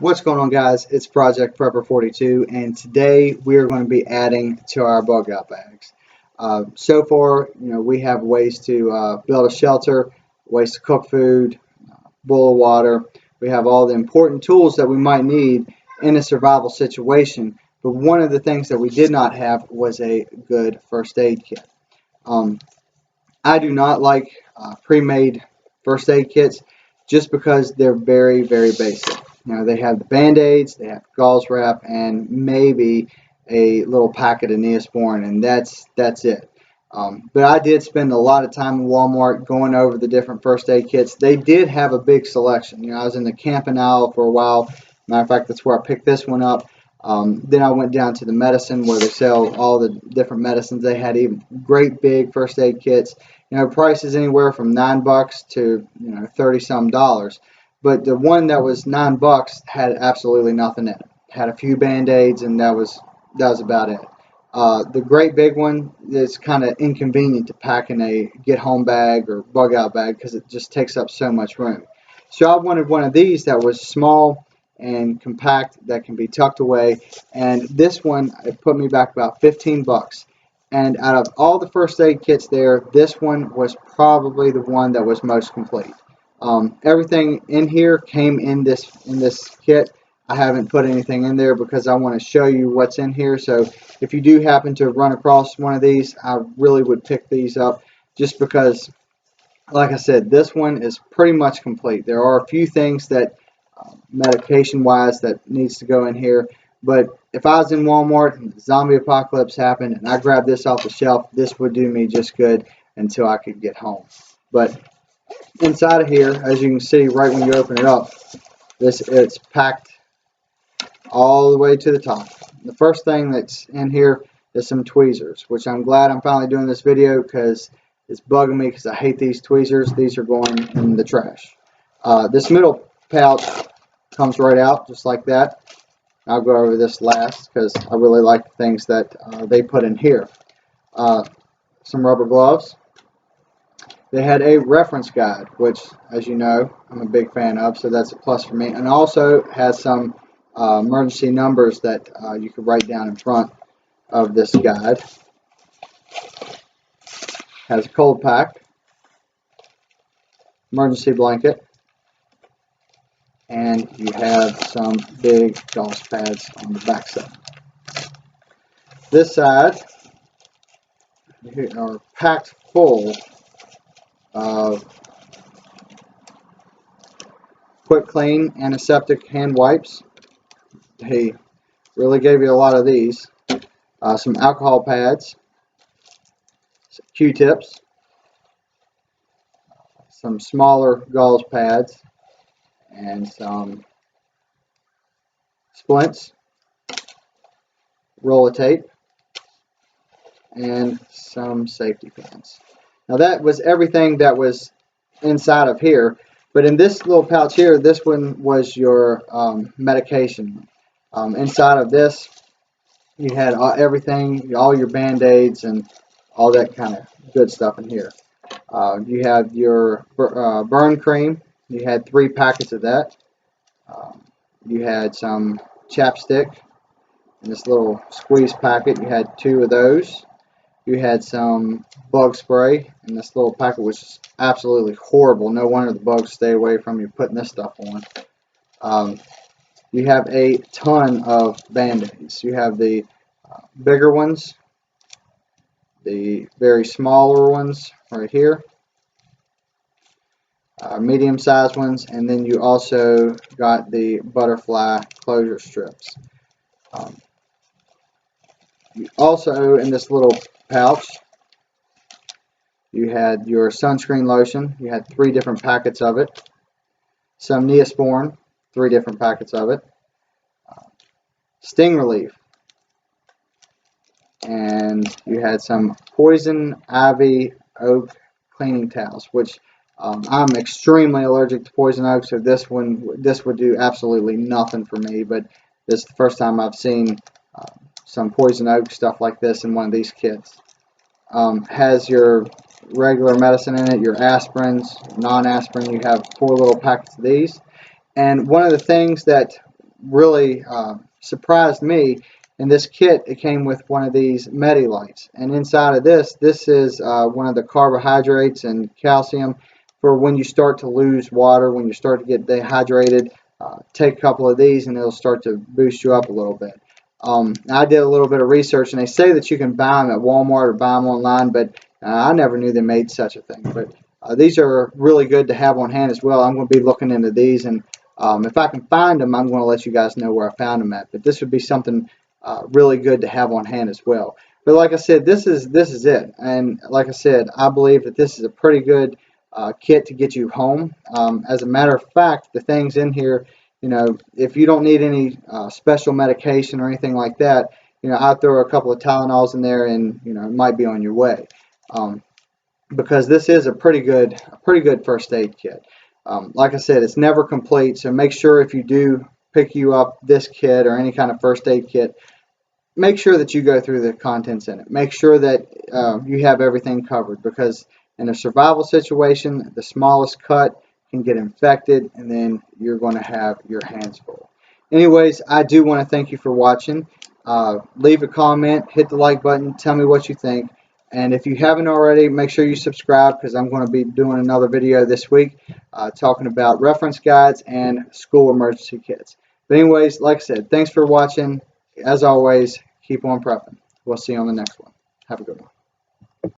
What's going on, guys? It's Project Prepper 42, and today we are going to be adding to our bug out bags. So far, we have ways to build a shelter, ways to cook food, boil water. We have all the important tools that we might need in a survival situation. But one of the things that we did not have was a good first aid kit. I do not like pre-made first aid kits just because they're very, very basic. They have the Band-Aids, they have gauze wrap, and maybe a little packet of Neosporin, and that's it. But I did spend a lot of time in Walmart going over the different first aid kits. They did have a big selection. I was in the camping aisle for a while. Matter of fact, that's where I picked this one up. Then I went down to the medicine where they sell all the different medicines. They had even great big first aid kits. Prices anywhere from $9 to 30 some dollars. But the one that was $9 had absolutely nothing in it. Had a few Band-Aids, and that was about it. The great big one is kind of inconvenient to pack in a get-home bag or bug-out bag because it just takes up so much room. So I wanted one of these that was small and compact that can be tucked away. And this one, it put me back about 15 bucks. And out of all the first aid kits there, this one was probably the one that was most complete. Everything in here came in this kit. I haven't put anything in there because I want to show you what's in here. So if you do happen to run across one of these, I really would pick these up just because, like I said, this one is pretty much complete. There are a few things that medication-wise that needs to go in here. But if I was in Walmart and the zombie apocalypse happened and I grabbed this off the shelf, this would do me just good until I could get home. But inside of here, as you can see right when you open it up, it's packed all the way to the top. The first thing that's in here is some tweezers, which I'm glad I'm finally doing this video because it's bugging me because I hate these tweezers. These are going in the trash. This middle pouch comes right out just like that. I'll go over this last because I really like the things that they put in here. Some rubber gloves. They had a reference guide, which, as you know, I'm a big fan of, so that's a plus for me. And also has some emergency numbers that you could write down in front of this guide. Has a cold pack, emergency blanket, and you have some big gauze pads on the back side. This side are packed full of quick clean antiseptic hand wipes. They really gave you a lot of these. Some alcohol pads, some Q-tips, some smaller gauze pads, and some splints, roll of tape, and some safety pins. Now that was everything that was inside of here, but in this little pouch here, this one was your medication. Inside of this, you had everything, all your Band-Aids and all that kind of good stuff in here. You have your burn cream. You had 3 packets of that. You had some chapstick in this little squeeze packet. You had 2 of those. You had some bug spray in this little packet, which is absolutely horrible. No wonder the bugs stay away from you putting this stuff on. You have a ton of Band-Aids. You have the bigger ones, the very smaller ones right here, medium-sized ones, and then you also got the butterfly closure strips. You also, in this little pouch, you had your sunscreen lotion. You had 3 different packets of it. Some Neosporin, 3 different packets of it. Sting relief. And you had some poison ivy oak cleaning towels, which I'm extremely allergic to poison oak, so this would do absolutely nothing for me. But this is the first time I've seen some poison oak stuff like this in one of these kits. Has your regular medicine in it, your aspirins, non-aspirin. You have 4 little packets of these. And one of the things that really surprised me. In this kit, it came with one of these Medi lights, and inside of this is one of the carbohydrates and calcium for when you start to lose water, when you start to get dehydrated. Take a couple of these, and it'll start to boost you up a little bit. I did a little bit of research, and they say that you can buy them at Walmart or buy them online, but I never knew they made such a thing. But these are really good to have on hand as well. I'm going to be looking into these, and if I can find them, I'm going to let you guys know where I found them at. But this would be something really good to have on hand as well. But like I said, this is it. And like I said, I believe that this is a pretty good kit to get you home. As a matter of fact, the things in here, you know, if you don't need any special medication or anything like that, you know, I'll throw a couple of Tylenols in there, and you know, it might be on your way. Because this is a pretty good first aid kit. Like I said, it's never complete, so make sure if you do pick you up this kit or any kind of first aid kit, make sure that you go through the contents in it. Make sure that you have everything covered, because in a survival situation, the smallest cut can get infected, and then you're going to have your hands full. Anyways, I do want to thank you for watching. Leave a comment, hit the like button, tell me what you think. And if you haven't already, make sure you subscribe, because I'm going to be doing another video this week talking about reference guides and school emergency kits. But anyways, like I said, thanks for watching. As always, keep on prepping. We'll see you on the next one. Have a good one.